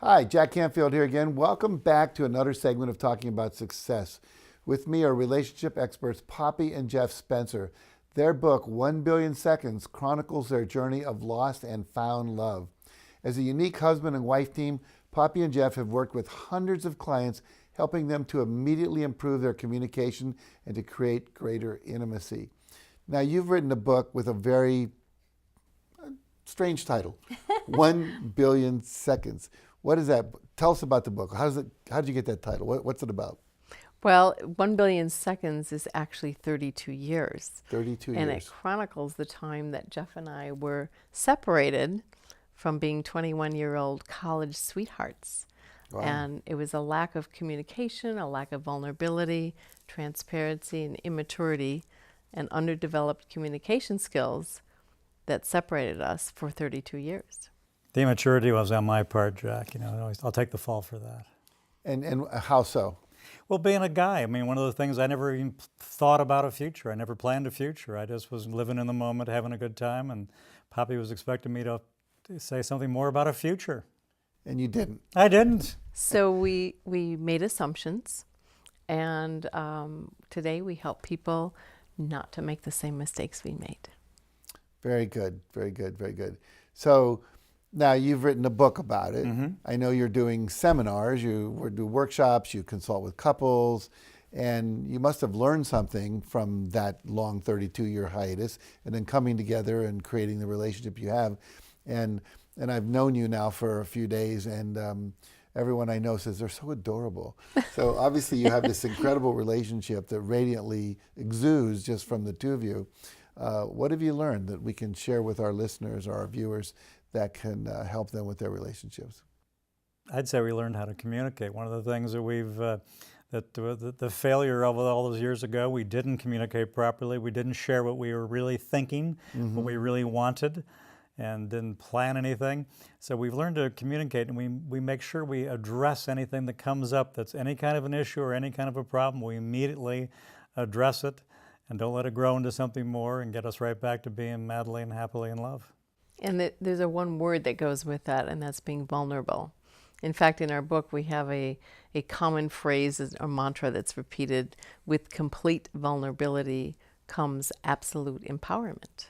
Hi, Jack Canfield here again. Welcome back to another segment of Talking About Success. With me are relationship experts Poppy and Geoff Spencer. Their book, 1 Billion Seconds, chronicles their journey of lost and found love. As a unique husband and wife team, Poppy and Geoff have worked with hundreds of clients, helping them to immediately improve their communication and to create greater intimacy. Now, you've written a book with a very strange title, 1 Billion Seconds. What is that? Tell us about the book. How did you get that title? What's it about? Well, 1 billion seconds is actually 32 years. 32 And years. it chronicles the time that Geoff and I were separated from being 21-year-old college sweethearts. Wow. And it was a lack of communication, a lack of vulnerability, transparency, and immaturity, and underdeveloped communication skills that separated us for 32 years. The immaturity was on my part, Jack. I'll take the fall for that. And how so? Well, being a guy, one of the things, I never even thought about a future. I never planned a future. I just was living in the moment, having a good time, and Poppy was expecting me to say something more about a future. And you didn't. I didn't. So we made assumptions, and today we help people not to make the same mistakes we made. Very good, very good, very good. So now you've written a book about it. Mm-hmm. I know you're doing seminars, you do workshops, you consult with couples, and you must have learned something from that long 32-year hiatus and then coming together and creating the relationship you have. And I've known you now for a few days, and everyone I know says they're so adorable. So obviously you have this incredible relationship that radiantly exudes just from the two of you. What have you learned that we can share with our listeners or our viewers that can help them with their relationships? I'd say we learned how to communicate. One of the things that the failure of all those years ago, we didn't communicate properly. We didn't share what we were really thinking, what we really wanted, and didn't plan anything. So we've learned to communicate, and we make sure we address anything that comes up that's any kind of an issue or any kind of a problem. We immediately address it and don't let it grow into something more and get us right back to being madly and happily in love. And there's a one word that goes with that, and that's being vulnerable. In fact, in our book, we have a common phrase or mantra that's repeated: with complete vulnerability comes absolute empowerment.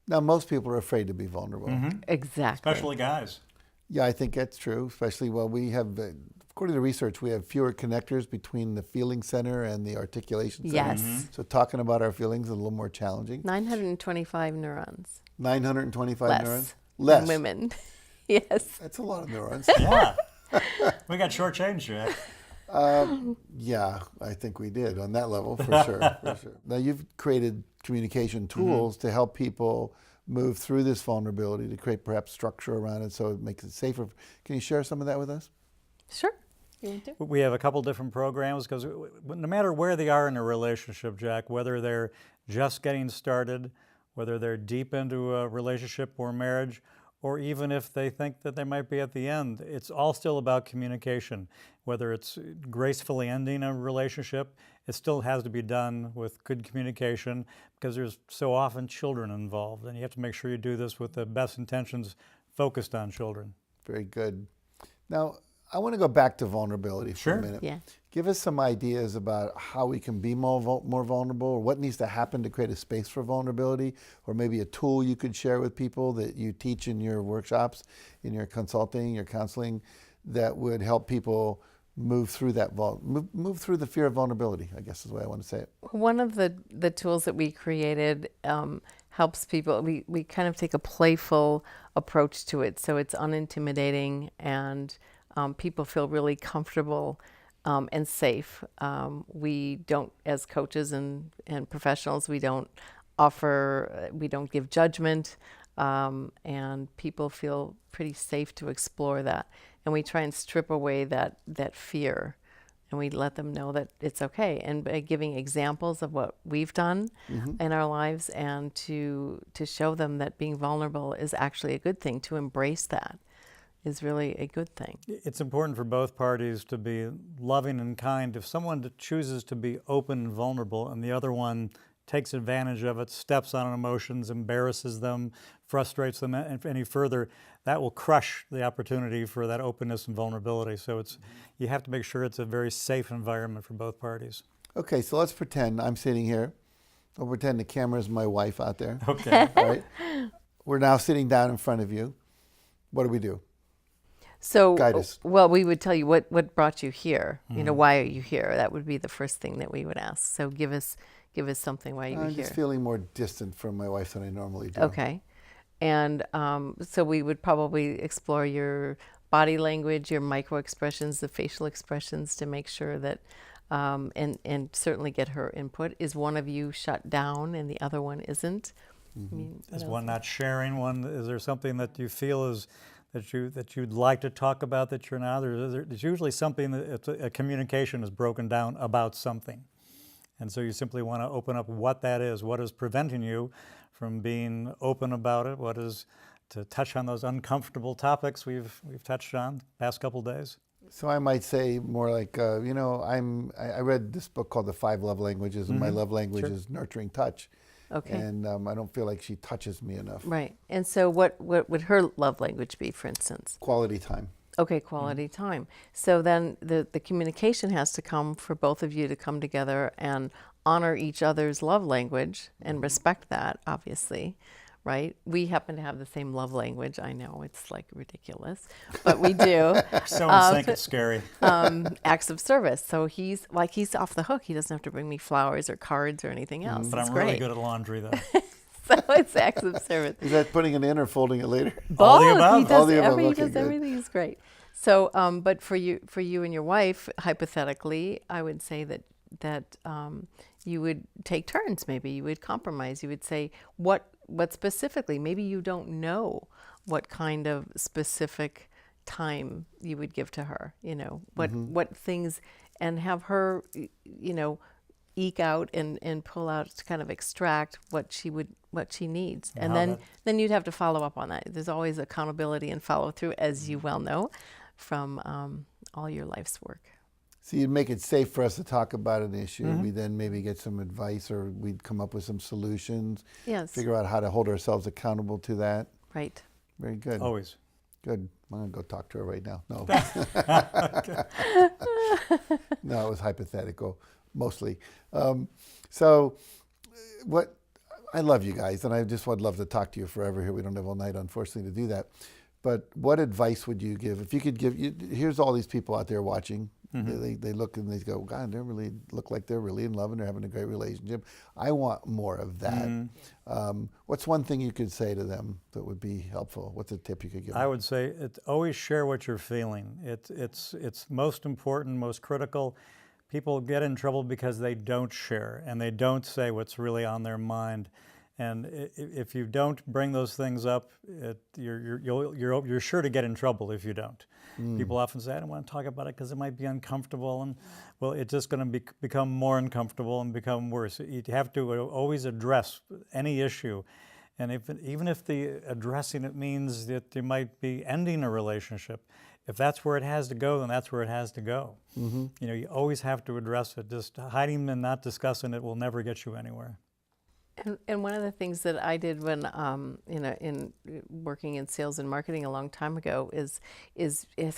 Now, most people are afraid to be vulnerable. Mm-hmm. Exactly. Especially guys. Yeah, I think that's true, especially we have, according to research, we have fewer connectors between the feeling center and the articulation center. Yes. Mm-hmm. So talking about our feelings is a little more challenging. 925 neurons. 925 neurons? Less. Than women. Yes. That's a lot of neurons. Yeah. We got shortchanged, Jack. Yeah, I think we did on that level, for sure. For sure. Now, you've created communication tools to help people move through this vulnerability, to create perhaps structure around it so it makes it safer. Can you share some of that with us? Sure. You want to? We have a couple different programs because no matter where they are in a relationship, Jack, whether they're just getting started, whether they're deep into a relationship or marriage, or even if they think that they might be at the end, it's all still about communication. Whether it's gracefully ending a relationship, it still has to be done with good communication because there's so often children involved, and you have to make sure you do this with the best intentions focused on children. Very good. Now, I want to go back to vulnerability for a minute. Yeah. Give us some ideas about how we can be more vulnerable, or what needs to happen to create a space for vulnerability, or maybe a tool you could share with people that you teach in your workshops, in your consulting, your counseling, that would help people move through that move through the fear of vulnerability, I guess is the way I want to say it. One of the tools that we created helps people. We kind of take a playful approach to it, so it's unintimidating and people feel really comfortable and safe. We don't, as coaches and professionals, we don't give judgment, and people feel pretty safe to explore that. And we try and strip away that fear, and we let them know that it's okay. And by giving examples of what we've done in our lives, and to show them that being vulnerable is actually a good thing, to embrace that is really a good thing. It's important for both parties to be loving and kind. If someone chooses to be open and vulnerable and the other one takes advantage of it, steps on emotions, embarrasses them, frustrates them any further, that will crush the opportunity for that openness and vulnerability. So you have to make sure it's a very safe environment for both parties. Okay, so let's pretend I'm sitting here. We'll pretend the camera is my wife out there. Okay. All right. We're now sitting down in front of you. What do we do? So, Guide us. well, we would tell you what brought you here. You know, why are you here? That would be the first thing that we would ask. So give us something why you were I'm here. just feeling more distant from my wife than I normally do. Okay. And so we would probably explore your body language, your micro expressions, the facial expressions to make sure that, and certainly get her input. Is one of you shut down and the other one isn't? I mean, Is one not sharing? Is there something that you feel is that you'd like to talk about that you're not? There's usually something that a communication is broken down about something. And so you simply want to open up what that is, what is preventing you from being open about it, what is to touch on those uncomfortable topics we've touched on the past couple days. So I might say more like, I read this book called The 5 Love Languages, and my love language is nurturing touch. Okay. And I don't feel like she touches me enough. Right. And so what would her love language be, for instance? Quality time. Okay, quality time. So then the communication has to come for both of you to come together and honor each other's love language and respect that, obviously, right? We happen to have the same love language. I know it's like ridiculous, but we do. So in sync, it's scary. Acts of service. So he's off the hook. He doesn't have to bring me flowers or cards or anything else. But It's I'm great. really good at laundry, though. So it's acts of service. Is that putting it in or folding it later? All the Both. above? He does All the above. he Okay, does good. everything. He's great. So, but for you and your wife, hypothetically, I would say that you would take turns. Maybe you would compromise. You would say what specifically. Maybe you don't know what kind of specific time you would give to her. You know what things, and have her, eke out and pull out to kind of extract what she needs, and then you'd have to follow up on that. There's always accountability and follow through, as you well know from all your life's work. So you'd make it safe for us to talk about an issue. We then maybe get some advice, or we'd come up with some solutions. Yes. Figure out how to hold ourselves accountable to that. Right. Very good. Always. Good. I'm going to go talk to her right now. No. No, it was hypothetical, mostly. So I love you guys, and I just would love to talk to you forever here. We don't have all night, unfortunately, to do that. But what advice would you give? If you could here's all these people out there watching. They look and they go, God, they really look like they're really in love and they're having a great relationship. I want more of that. What's one thing you could say to them that would be helpful? What's a tip you could give them? I would say always share what you're feeling. It's most important, most critical. People get in trouble because they don't share and they don't say what's really on their mind. And if you don't bring those things up, you're sure to get in trouble if you don't. People often say, I don't want to talk about it because it might be uncomfortable. And well, it's just going to become more uncomfortable and become worse. You have to always address any issue. And even if the addressing it means that you might be ending a relationship, if that's where it has to go, then that's where it has to go. You always have to address it. Just hiding and not discussing it will never get you anywhere. And one of the things that I did when in working in sales and marketing a long time ago is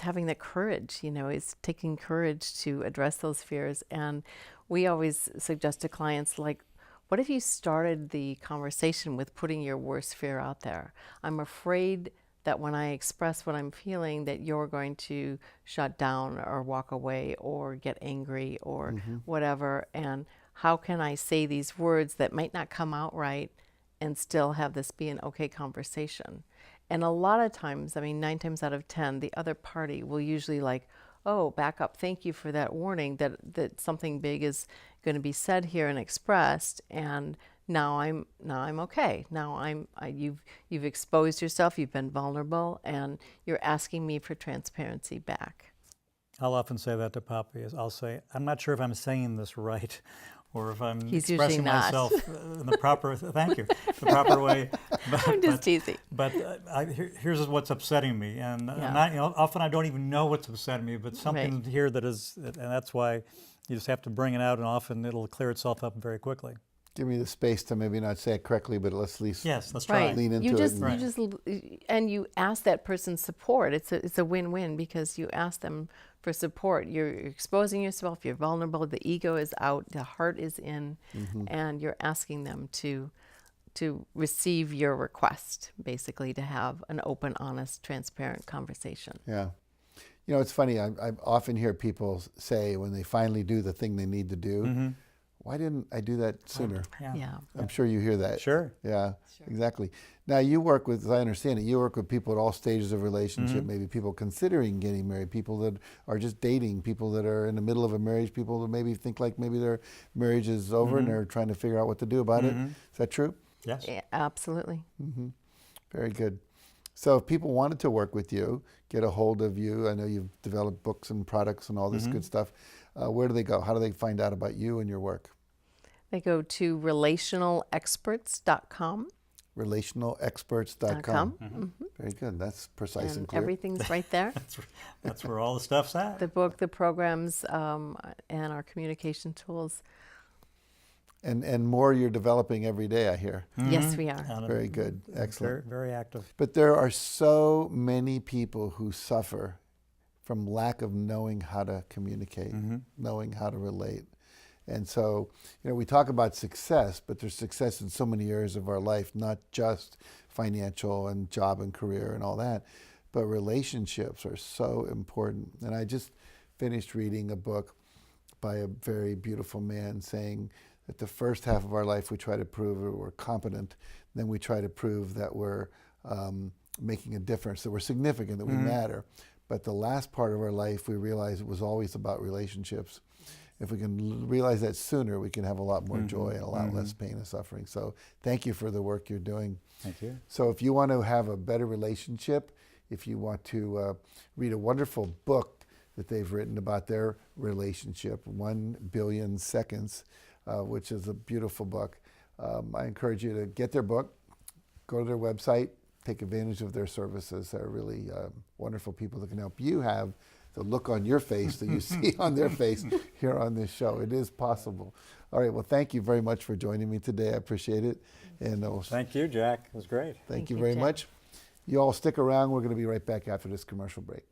having the courage, is taking courage to address those fears. And we always suggest to clients, like, what if you started the conversation with putting your worst fear out there? I'm afraid that when I express what I'm feeling, that you're going to shut down or walk away or get angry or whatever. And how can I say these words that might not come out right and still have this be an okay conversation? And a lot of times, 9 times out of 10, the other party will usually oh, back up. Thank you for that warning that something big is going to be said here and expressed. And now I'm okay. Now you've exposed yourself. You've been vulnerable, and you're asking me for transparency back. I'll often say that to Poppy. I'll say, I'm not sure if I'm saying this right, or if I'm He's expressing usually not. myself in the proper, thank you, the proper way. I'm just teasing. But here's what's upsetting me, and often I don't even know what's upsetting me, but something here that is, and that's why you just have to bring it out, and often it'll clear itself up very quickly. give me the space to maybe not say it correctly, but let's at least Yes, let's try. Right. lean into you just, it. You Right. just, and you ask that person support. It's a win-win because you ask them for support. You're exposing yourself. You're vulnerable. The ego is out. The heart is in, and you're asking them to receive your request, basically to have an open, honest, transparent conversation. Yeah. You know, it's funny. I often hear people say when they finally do the thing they need to do, why didn't I do that sooner? Yeah. I'm sure you hear that. Sure. Yeah, exactly. Now you work with, as I understand it, you work with people at all stages of relationship, maybe people considering getting married, people that are just dating, people that are in the middle of a marriage, people that maybe think like maybe their marriage is over and they're trying to figure out what to do about it. Is that true? Yes. Yeah, absolutely. Very good. So if people wanted to work with you, get a hold of you, I know you've developed books and products and all this good stuff. Where do they go? How do they find out about you and your work? They go to relationalexperts.com. Relationalexperts.com. Very good. That's precise and And clear. everything's right there. That's where all the stuff's at. The book, the programs, and our communication tools. And more you're developing every day, I hear. Yes, we are. And Very good. Excellent. Very, very active. But there are so many people who suffer from lack of knowing how to communicate, knowing how to relate. And so, you know, we talk about success, but there's success in so many areas of our life, not just financial and job and career and all that, but relationships are so important. And I just finished reading a book by a very beautiful man saying that the first half of our life we try to prove that we're competent, then we try to prove that we're making a difference, that we're significant, that we matter. But the last part of our life, we realize it was always about relationships. If we can realize that sooner, we can have a lot more joy and a lot less pain and suffering. So thank you for the work you're doing. Thank you. So if you want to have a better relationship, if you want to read a wonderful book that they've written about their relationship, 1 Billion Seconds, which is a beautiful book, I encourage you to get their book, go to their website, take advantage of their services. They're really wonderful people that can help you have the look on your face that you see on their face here on this show. It is possible. All right, well, thank you very much for joining me today. I appreciate it. And Thank you, Jack. It was great. thank you you, very Jack. much. You all stick around. We're going to be right back after this commercial break.